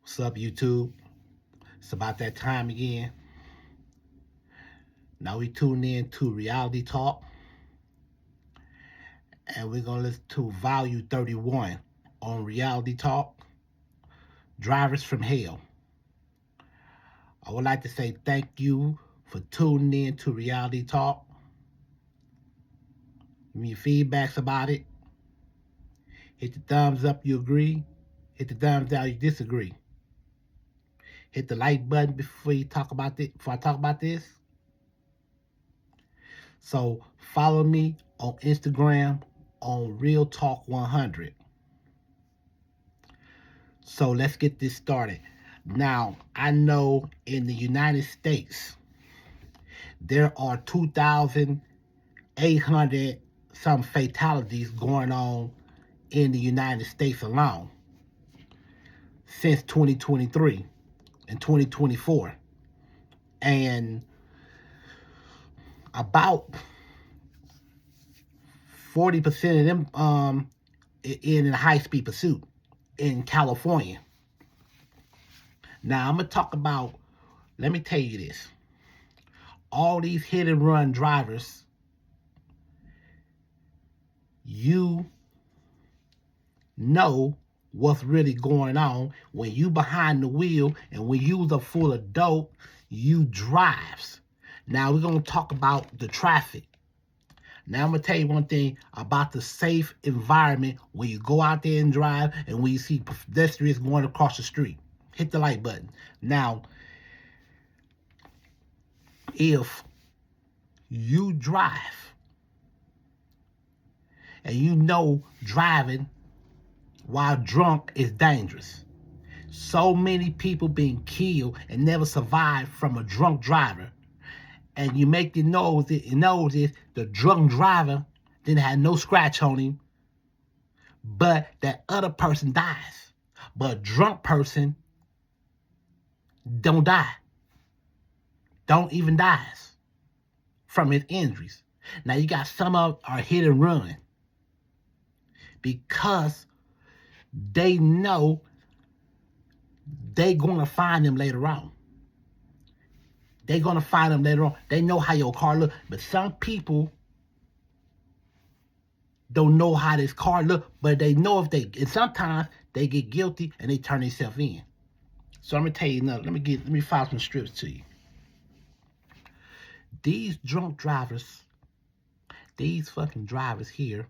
What's up, YouTube? It's about that time again. Now we tune in to Reality Talk, and we're gonna listen to Volume 31 on Reality Talk, Drivers from Hell. I would like to say thank you for tuning in to Reality Talk. Give me your feedbacks about it. Hit the thumbs up you agree. Hit the thumbs down you disagree. Hit the like button before you talk about this. Before I talk about this. So follow me on Instagram on Real Talk 100. So let's get this started. Now, I know in the United States, there are 2,800 some fatalities going on in the United States alone since 2023 and 2024. And about 40% of them in a high-speed pursuit in California. Now, I'm going to talk about, let me tell you this. All these hit and run drivers, you know what's really going on when you behind the wheel, and when you are full of dope, you drives. Now we're going to talk about the traffic. Now I'm going to tell you one thing about the safe environment when you go out there and drive and when you see pedestrians going across the street. Hit the like button. Now, if you drive and you know driving while drunk is dangerous. So many people being killed and never survived from a drunk driver. And you make the nose is the drunk driver didn't have no scratch on him, but that other person dies. But a drunk person don't die. Don't even dies from his injuries. Now you got some of are hit and run because they know they're going to find them later on. They're going to find them later on. They know how your car look. But some people don't know how this car look, but they know and sometimes they get guilty and they turn themselves in. So I'm going to tell you another. Let me file some strips to you. These drunk drivers, these fucking drivers here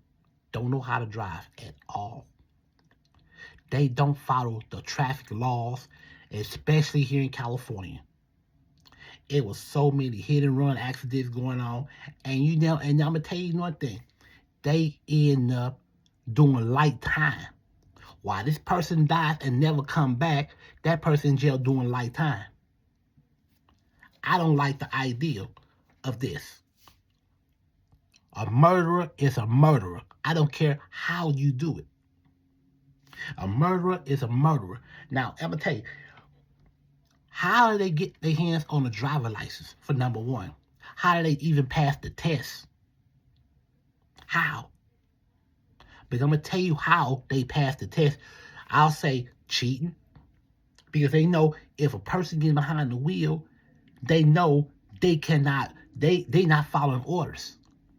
don't know how to drive at all. They don't follow the traffic laws, especially here in California. It was so many hit and run accidents going on. And and I'm going to tell you one thing. They end up doing light time. While this person dies and never come back, that person in jail doing light time. I don't like the idea of this. A murderer is a murderer. I don't care how you do it. A murderer is a murderer. Now, I'm going to tell you, how do they get their hands on a driver license, for number one? How do they even pass the test? How? Because I'm going to tell you how they pass the test. I'll say cheating. Because they know if a person gets behind the wheel, they know they cannot, they not following orders.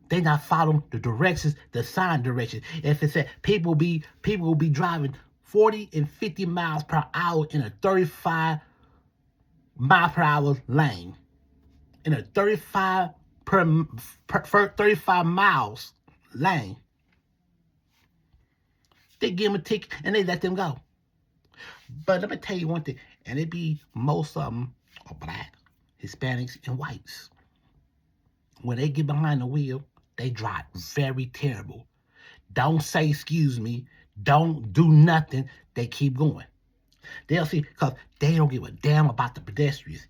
They not following the directions, the sign directions. If it said people will be driving 40 and 50 miles per hour in a 35 mile per hour lane. In a 35 miles lane. They give them a ticket and they let them go. But let me tell you one thing, and it be most of them are black, Hispanics, and whites. When they get behind the wheel, they drive very terrible. Don't say excuse me. Don't do nothing. They keep going. They'll see, because they don't give a damn about the pedestrians.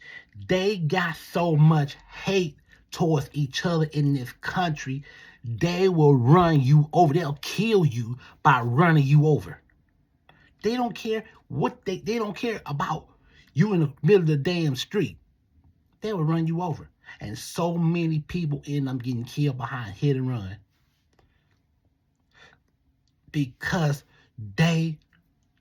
They got so much hate towards each other in this country, they will run you over. They'll kill you by running you over. They don't care what they don't care about you in the middle of the damn street. They will run you over. And so many people end up getting killed behind hit and run because they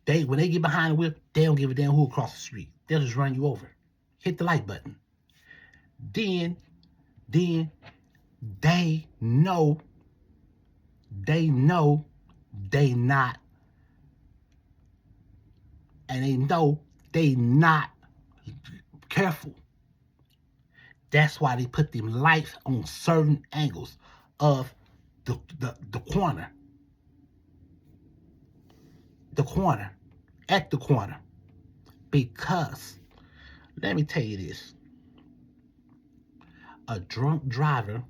When they get behind the wheel, they don't give a damn who across the street. They'll just run you over. Hit the like button. Then they know they not, and they know they not careful. That's why they put them lights on certain angles of the corner. At the corner. Because, let me tell you this. A drunk driver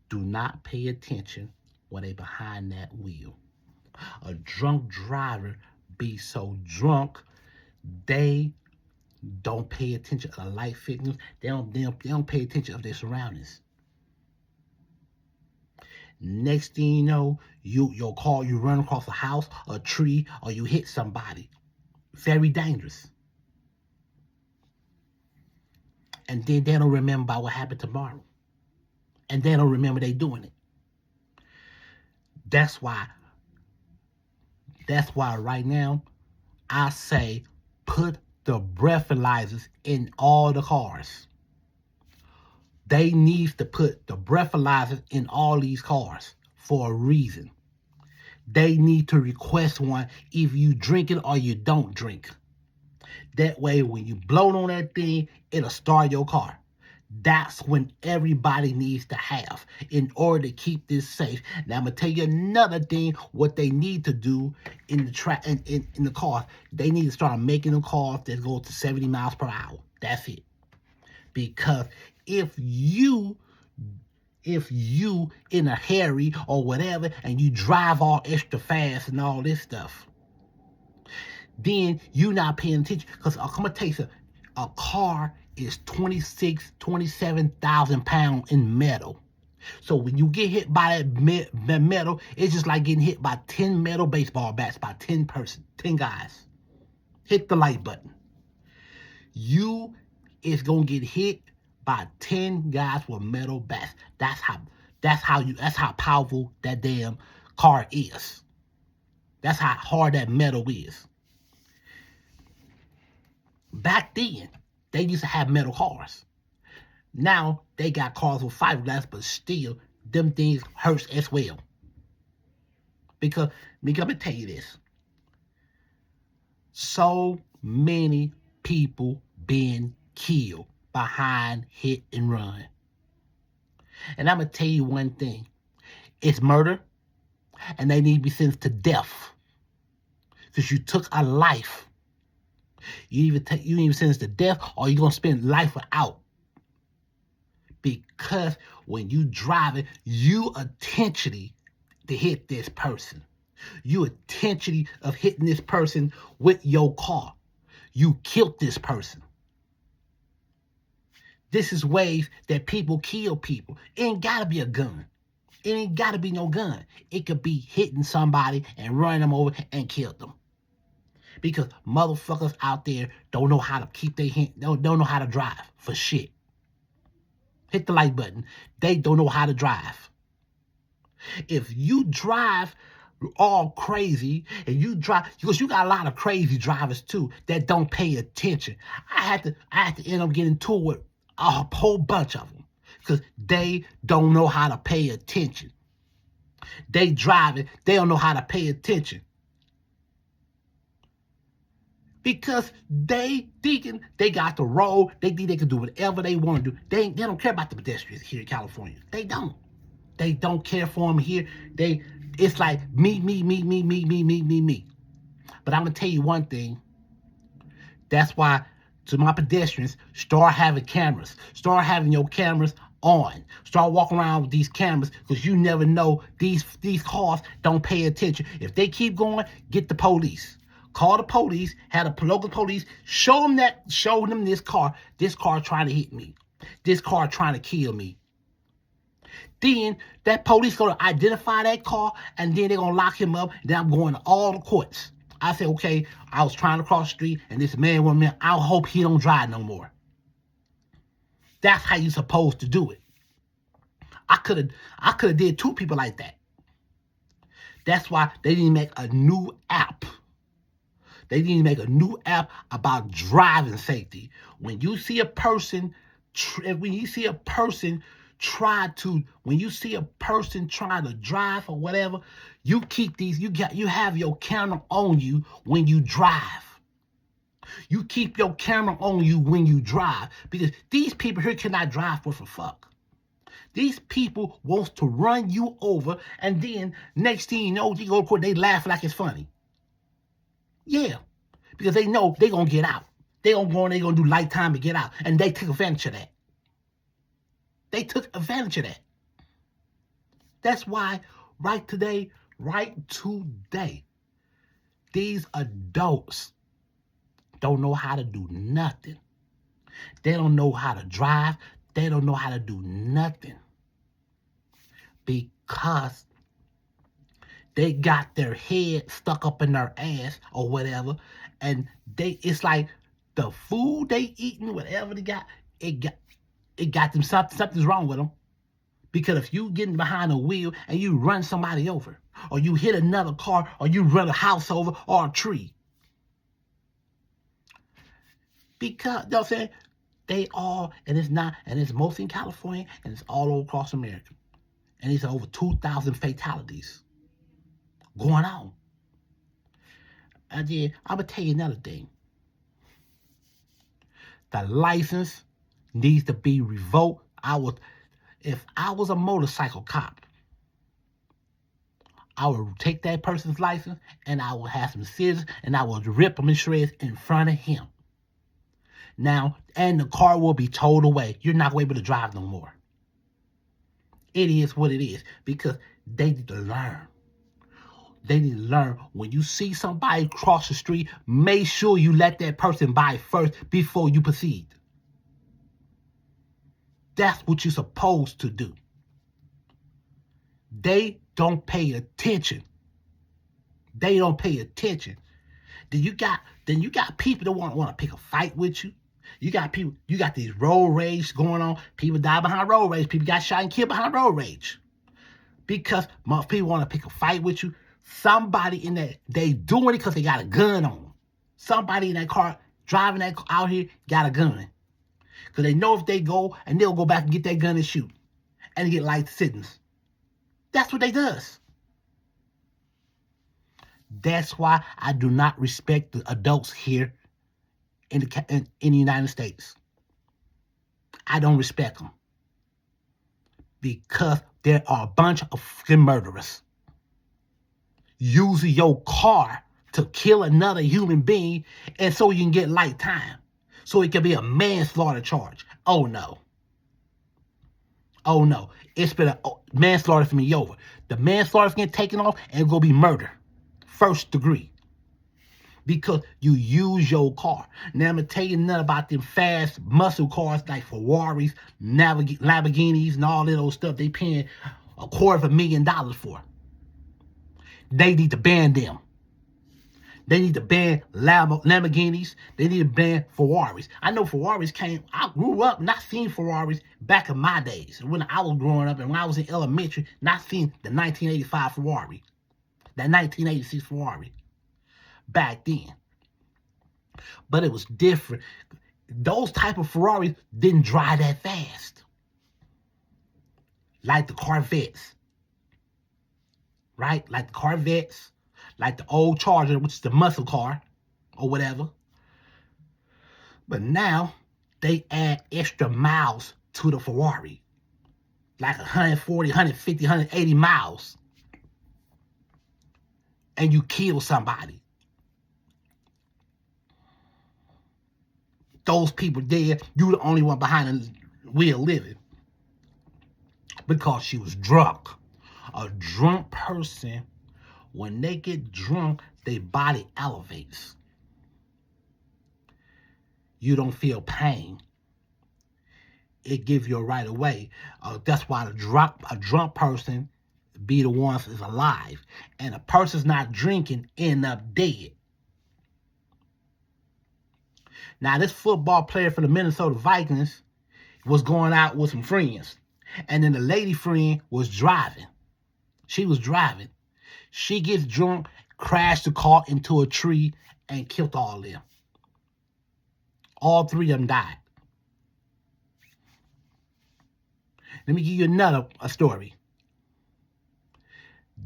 do not pay attention when they behind that wheel. A drunk driver be so drunk, they don't pay attention to the light fixtures. They don't pay attention of their surroundings. Next thing you know, you run across a house, a tree, or you hit somebody. Very dangerous. And then they don't remember about what happened tomorrow. And they don't remember they doing it. That's why right now, I say put the breathalyzers in all the cars. They need to put the breathalyzers in all these cars for a reason. They need to request one if you drink it or you don't drink. That way, when you blow on that thing, it'll start your car. That's when everybody needs to have in order to keep this safe. Now I'm gonna tell you another thing. What they need to do in the cars, they need to start making them cars that go to 70 miles per hour. That's it. Because if you in a hurry or whatever and you drive all extra fast and all this stuff, then you're not paying attention. Because I'm gonna tell you something. A car is 27,000 pounds in metal. So when you get hit by that metal, it's just like getting hit by 10 metal baseball bats by 10 guys. Hit the like button. You is gonna get hit by 10 guys with metal bats. That's how powerful that damn car is. That's how hard that metal is. Back then, they used to have metal cars. Now, they got cars with fiberglass, but still, them things hurts as well. Because, I'm going to tell you this. So many people being killed behind hit and run. And I'm going to tell you one thing. It's murder, and they need to be sentenced to death. Because you took a life. You even sentenced to death, or you're going to spend life without. Because when you drive it, you intentionally to hit this person. You intentionally of hitting this person with your car. You killed this person. This is ways that people kill people. It ain't got to be a gun. It ain't got to be no gun. It could be hitting somebody and running them over and kill them. Because motherfuckers out there don't know how to keep their hand, don't know how to drive for shit. Hit the like button. They don't know how to drive. If you drive all crazy and you drive, because you got a lot of crazy drivers too that don't pay attention. I had to end up getting into it with a whole bunch of them because they don't know how to pay attention. They driving, they don't know how to pay attention. Because they thinking they got the road, they think they can do whatever they want to do. They don't care about the pedestrians here in California. They don't. They don't care for them here. It's like me. But I'm gonna tell you one thing. That's why, to my pedestrians, start having cameras. Start having your cameras on. Start walking around with these cameras because you never know. These cars don't pay attention. If they keep going, get the police. Call the police, have the local police, show them this car trying to hit me. This car trying to kill me. Then that police gonna identify that car and then they're gonna lock him up. Then I'm going to all the courts. I say, okay, I was trying to cross the street and this man went me. I hope he don't drive no more. That's how you supposed to do it. I could have did two people like that. That's why they need to make a new app. They need to make a new app about driving safety. When you see a person, when you see a person trying to drive or whatever, you keep these. You have your camera on you when you drive. You keep your camera on you when you drive, because these people here cannot drive for fuck. These people wants to run you over, and then next thing you know, you go to court, they laugh like it's funny. Yeah, because they know they're going to get out. They're going to go and they're going to do light time to get out, and they took advantage of that. They took advantage of that. That's why right today, these adults don't know how to do nothing. They don't know how to drive. They don't know how to do nothing, because they got their head stuck up in their ass or whatever, and it's like the food they eating, whatever they got, it got them something's wrong with them. Because if you getting behind a wheel and you run somebody over, or you hit another car, or you run a house over or a tree, because you know what I'm saying, and it's mostly in California, and it's all over across America, and it's over 2,000 fatalities going on. And then I'm gonna tell you another thing. The license needs to be revoked. If I was a motorcycle cop, I would take that person's license and I would have some scissors and I would rip them in shreds in front of him. Now, and the car will be towed away. You're not going to be able to drive no more. It is what it is, because they need to learn. They need to learn, when you see somebody cross the street, make sure you let that person by first before you proceed. That's what you're supposed to do. They don't pay attention. They don't pay attention. Then you got people that want to pick a fight with you. You got these road rage going on. People die behind road rage. People got shot and killed behind road rage. Because most people want to pick a fight with you. Somebody in that, they doing it because they got a gun on them. Somebody in that car driving that out here got a gun. Because they know if they go, and they'll go back and get that gun and shoot. And get life sentence. That's what they does. That's why I do not respect the adults here in the United States. I don't respect them. Because there are a bunch of fucking murderers. Using your car to kill another human being, and so you can get light time. So it can be a manslaughter charge. Oh no. Oh no. It's been a manslaughter for me over. The manslaughter's getting taken off, and it's going to be murder. First degree. Because you use your car. Now I'm going to tell you nothing about them fast muscle cars like Ferraris, Lamborghinis, and all of those stuff they paying $250,000 for. They need to ban them. They need to ban Lamborghinis. They need to ban Ferraris. I know Ferraris I grew up not seeing Ferraris back in my days. When I was growing up and when I was in elementary, not seeing the 1985 Ferrari. That 1986 Ferrari. Back then. But it was different. Those type of Ferraris didn't drive that fast. Like the Corvettes. Right? Like the Corvettes. Like the old Charger, which is the muscle car. Or whatever. But now, they add extra miles to the Ferrari. Like 140, 150, 180 miles. And you kill somebody. Those people dead, you the only one behind the wheel living. Because she was drunk. A drunk person, when they get drunk, their body elevates. You don't feel pain. It gives you a right away. That's why a drunk person be the one that's alive. And a person's not drinking end up dead. Now, this football player for the Minnesota Vikings was going out with some friends. And then the lady friend was driving. She was driving. She gets drunk, crashed the car into a tree, and killed all of them. All three of them died. Let me give you another story.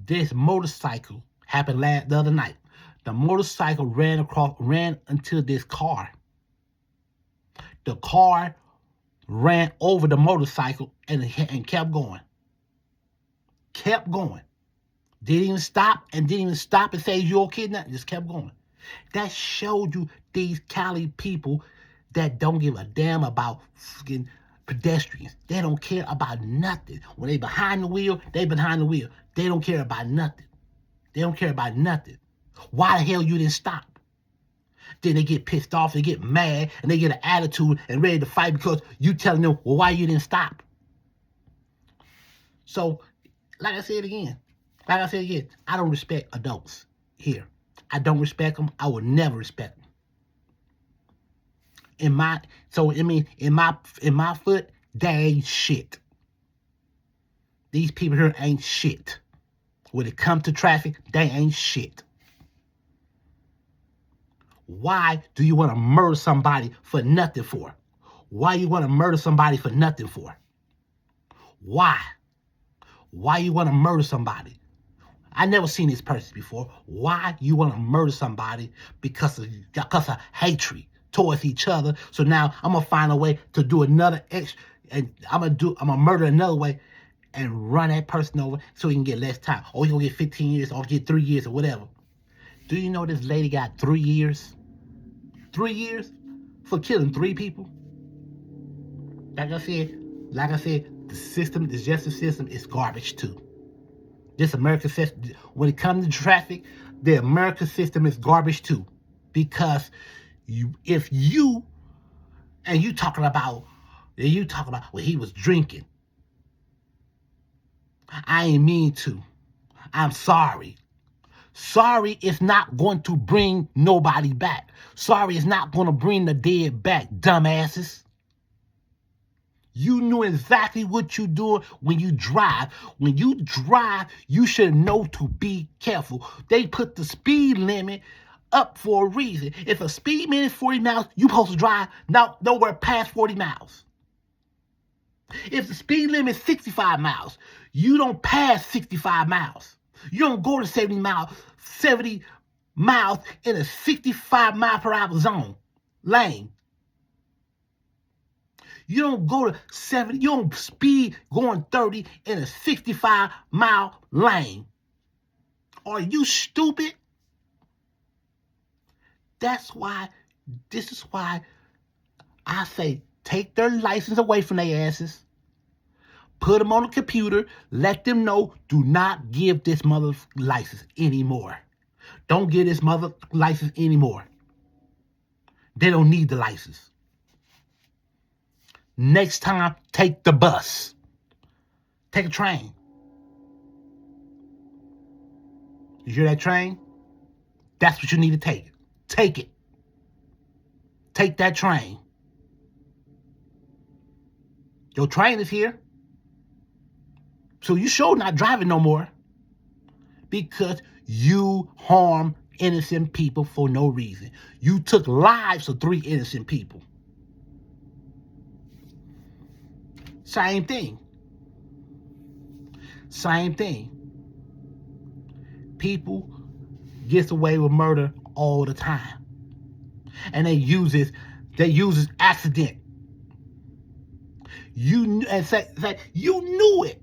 This motorcycle happened the other night. The motorcycle ran into this car. The car ran over the motorcycle and kept going. Kept going. Didn't even stop and say, you okay? Nothing. Just kept going. That showed you these Cali people that don't give a damn about fucking pedestrians. They don't care about nothing. When they behind the wheel, they behind the wheel. They don't care about nothing. They don't care about nothing. Why the hell you didn't stop? Then they get pissed off, they get mad, and they get an attitude and ready to fight because you telling them, well, why you didn't stop? So, like I said again, I don't respect adults here. I don't respect them. I will never respect them. In my foot, they ain't shit. These people here ain't shit. When it comes to traffic, they ain't shit. Why do you want to murder somebody for nothing for? Why you want to murder somebody for nothing for? Why? Why you want to murder somebody? I never seen this person before. Why you want to murder somebody because of hatred towards each other? So now I'm gonna find a way to do another and I'm gonna murder another way and run that person over so he can get less time. Or he gonna get 15 years or get 3 years or whatever. Do you know this lady got 3 years? 3 years for killing 3 people? Like I said, the justice system is garbage too. This American system, when it comes to traffic, the American system is garbage too. Because if you talking about well, he was drinking. I ain't mean to. I'm sorry. Sorry is not going to bring nobody back. Sorry is not going to bring the dead back, dumbasses. You knew exactly what you're doing when you drive. When you drive, you should know to be careful. They put the speed limit up for a reason. If a speed limit is 40 miles, you're supposed to drive nowhere past 40 miles. If the speed limit is 65 miles, you don't pass 65 miles. You don't go to 70 miles in a 65 mile per hour zone lane. You don't go to 70, you don't speed going 30 in a 65 mile lane. Are you stupid? This is why I say take their license away from their asses. Put them on the computer. Let them know, do not give this mother license anymore. Don't give this mother license anymore. They don't need the license. Next time, take the bus. Take a train. You hear that train? That's what you need to take. Take it. Take that train. Your train is here. So you sure not driving no more. Because you harm innocent people for no reason. You took lives of 3 innocent people. Same thing. People gets away with murder all the time. And they use accident. You knew it.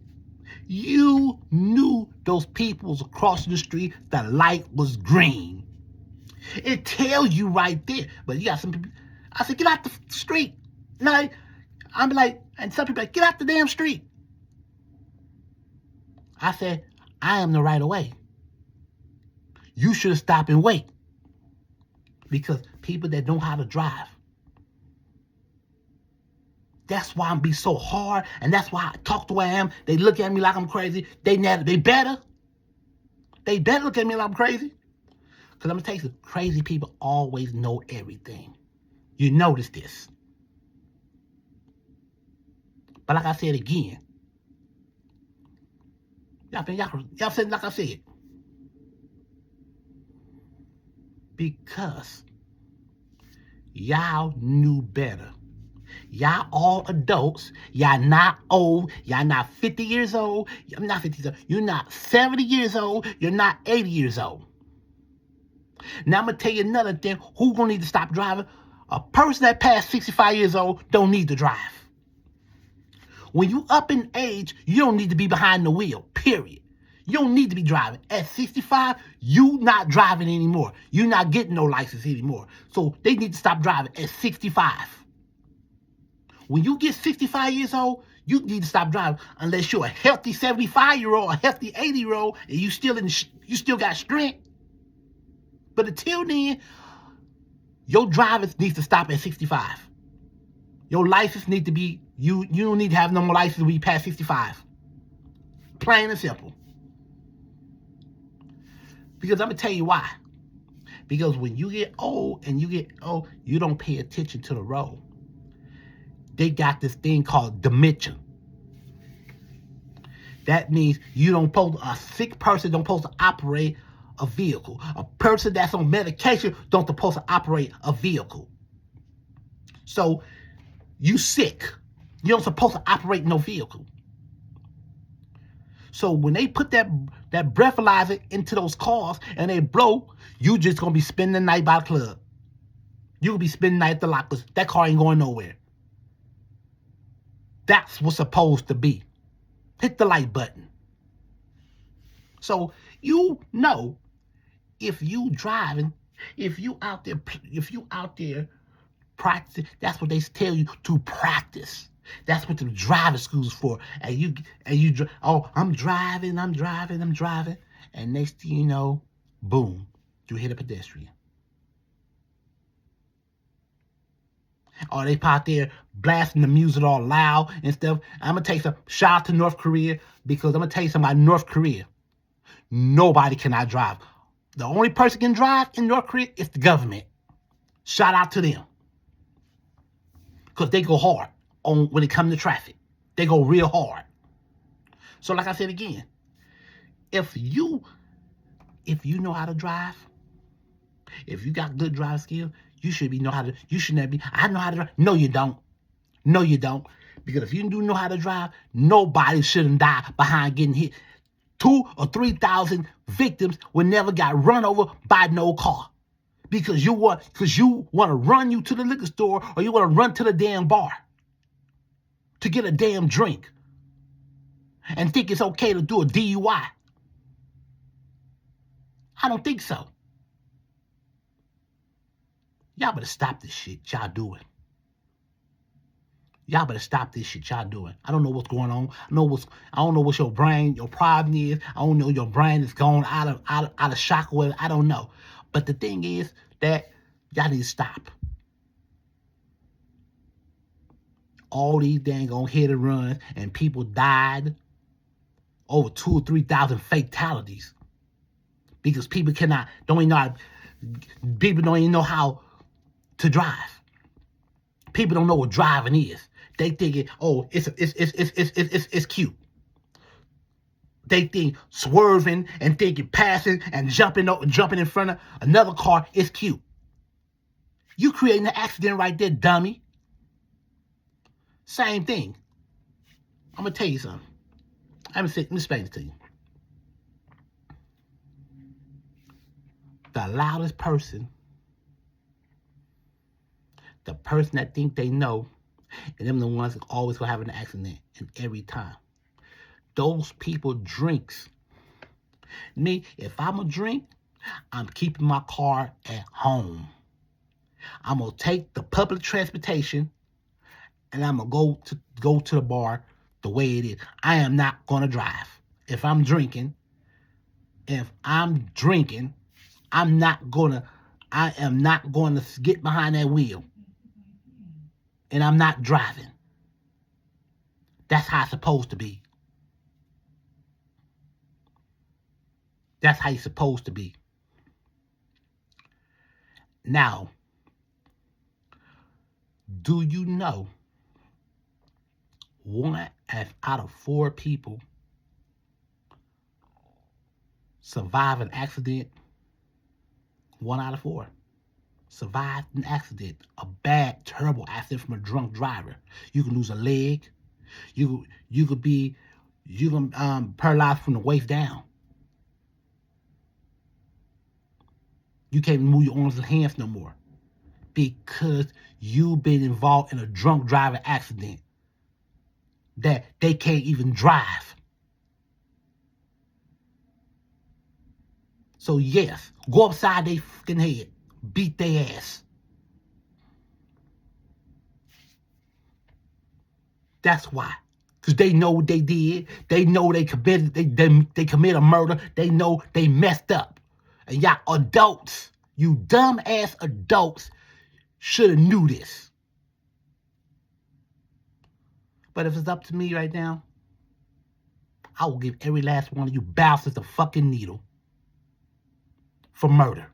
You knew those people was across the street, the light was green. It tells you right there. But you got some people, I said, get out the street. No, I'm like, and some people like, get out the damn street. I said, I am the right of way. You should stop and wait. Because people that know how to drive. That's why I'm be so hard, and that's why I talk the way I am. They look at me like I'm crazy. They better look at me like I'm crazy. Because I'm going to tell you, crazy people always know everything. You notice this. But like I said again, y'all said like I said, Because y'all knew better. Y'all all adults. Y'all not old. Y'all not 50 years old. I'm not 50 years old. You're not 70 years old. You're not 80 years old. Now I'm going to tell you another thing. Who's going to need to stop driving? A person that passed 65 years old don't need to drive. When you up in age, you don't need to be behind the wheel, period. You don't need to be driving. At 65, you not driving anymore. You're not getting no license anymore. So they need to stop driving at 65. When you get 65 years old, you need to stop driving unless you're a healthy 75-year-old, a healthy 80-year-old, and you still got strength. But until then, your driving needs to stop at 65. Your license need to be, you don't need to have no more license when you pass 65. Plain and simple. Because I'm going to tell you why. Because when you get old, you don't pay attention to the road. They got this thing called dementia. That means a sick person don't supposed to operate a vehicle. A person that's on medication don't supposed to operate a vehicle. So you sick. You don't supposed to operate no vehicle. So when they put that breathalyzer into those cars and they blow, you just gonna be spending the night by the club. You gonna be spending the night at the lockers. That car ain't going nowhere. That's what's supposed to be. Hit the like button. So you know, if you driving, if you out there practicing, that's what they tell you to practice. That's what the driving school's for. And you, I'm driving. And next thing you know, boom, you hit a pedestrian. Or they out there blasting the music all loud and stuff. I'm going to take some shout out to North Korea, because I'm going to tell you something about North Korea. Nobody cannot drive. The only person can drive in North Korea is the government. Shout out to them. Because they go hard when it comes to traffic. They go real hard. So like I said again, if you know how to drive, if you got good driving skill, you should not be, I know how to drive. No, you don't. No, you don't. Because if you do know how to drive, nobody shouldn't die behind getting hit. 2,000 or 3,000 victims will never got run over by no car. Because you want to run you to the liquor store, or you want to run to the damn bar to get a damn drink and think it's okay to do a DUI. I don't think so. Y'all better stop this shit y'all doing. Y'all better stop this shit y'all doing. I don't know what's going on. I don't know what your problem is. I don't know, your brain is going out of shock with it. I don't know. But the thing is that y'all need to stop. All these dang on hit and runs, and people died. Over 2,000 or 3,000 fatalities. Because people don't even know how to drive. People don't know what driving is. They think it's cute. They think swerving and thinking passing and jumping in front of another car is cute. You creating an accident right there, dummy. Same thing. I'm gonna tell you something. Let me explain it to you. The loudest person, the person that think they know, and them the ones that always gonna have an accident, and every time. Those people drinks. Me, if I'm a drink, I'm keeping my car at home. I'm gonna take the public transportation, and I'm gonna go to the bar the way it is. I am not gonna drive. If I'm drinking, I am not gonna get behind that wheel. And I'm not driving. That's how it's supposed to be. That's how you're supposed to be. Now, do you know 1 out of 4 people survive an accident 1 out of 4 survived an accident, a bad, terrible accident from a drunk driver. You can lose a leg. You could be paralyzed from the waist down. You can't move your arms and hands no more because you've been involved in a drunk driver accident that they can't even drive. So yes, go upside their fucking head, beat their ass. That's why. Because they know what they did. They know they committed a murder. They know they messed up. And y'all adults, you dumb ass adults, should have knew this. But if it's up to me right now, I will give every last one of you bastards a fucking needle for murder.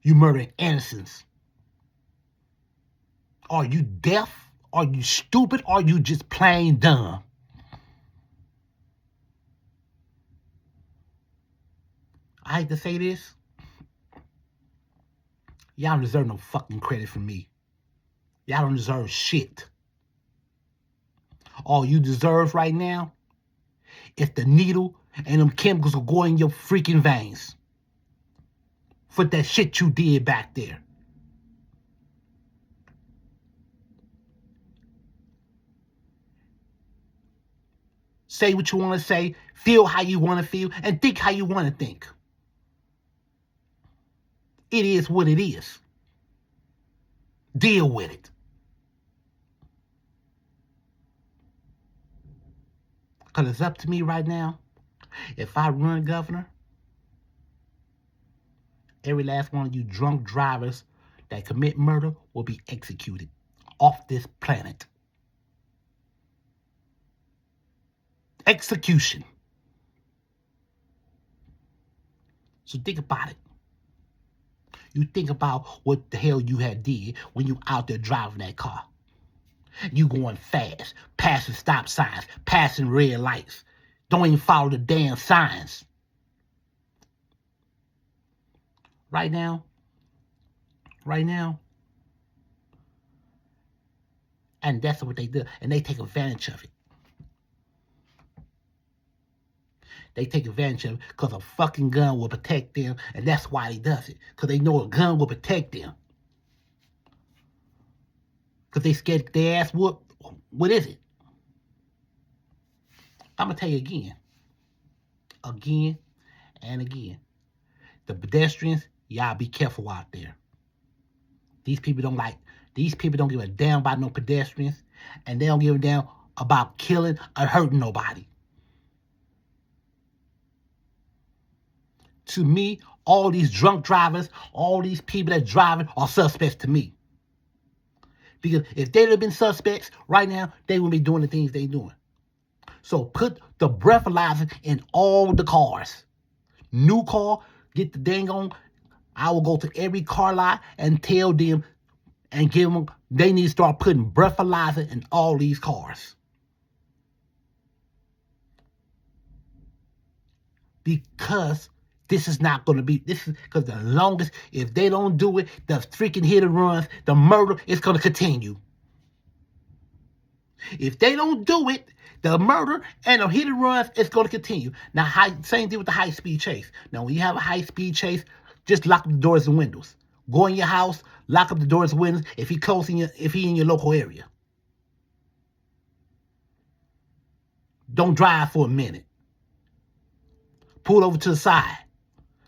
You murdering innocents. Are you deaf? Are you stupid? Or are you just plain dumb? I hate to say this. Y'all don't deserve no fucking credit from me. Y'all don't deserve shit. All you deserve right now is the needle and them chemicals will go in your freaking veins for that shit you did back there. Say what you want to say, feel how you want to feel, and think how you want to think. It is what it is. Deal with it. Because it's up to me right now. If I run governor, every last one of you drunk drivers that commit murder will be executed off this planet. Execution. So think about it. You think about what the hell you had did when you out there driving that car. You going fast, passing stop signs, passing red lights. Don't even follow the damn signs. Right now, and that's what they do, and they take advantage of it. They take advantage of it because a fucking gun will protect them, and that's why they does it. Because they know a gun will protect them. Because they scared their ass whoop. What is it? I'm going to tell you again and again. The pedestrians, y'all be careful out there. These people don't give a damn about no pedestrians, and they don't give a damn about killing or hurting nobody. To me, all these drunk drivers, all these people that driving are suspects to me. Because if they'd have been suspects, right now, they wouldn't be doing the things they're doing. So put the breathalyzer in all the cars. New car, get the dang on. I will go to every car lot and tell them and give them, they need to start putting breathalyzer in all these cars. Because this is not going to be, this is because the longest, if they don't do it, the freaking hit and runs, the murder is going to continue. If they don't do it, the murder and the hit and runs is going to continue. Now, same thing with the high-speed chase. Now, when you have a high-speed chase, just lock the doors and windows. Go in your house, lock up the doors and windows if he in your local area. Don't drive for a minute. Pull over to the side.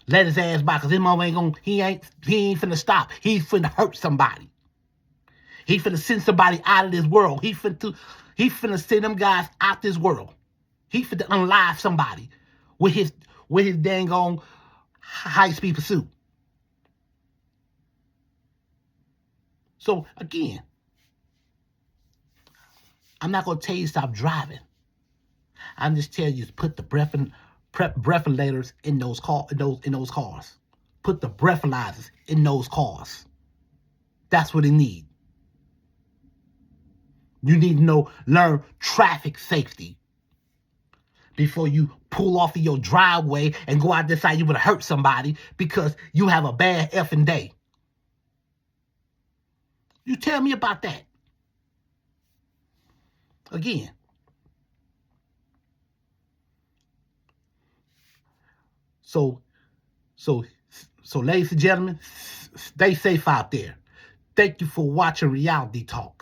Let his ass by, because his mama he ain't finna stop. He's finna hurt somebody. He finna send somebody out of this world. He finna send them guys out this world. He finna unalive somebody with his dang on high-speed pursuit. So again, I'm not gonna tell you to stop driving. I'm just telling you to put the breathalyzers in those cars. Put the breathalyzers in those cars. That's what they need. You need to learn traffic safety. before you pull off of your driveway and go out there side you would hurt somebody because you have a bad effing day. You tell me about that. Again. So, ladies and gentlemen, stay safe out there. Thank you for watching Reality Talk.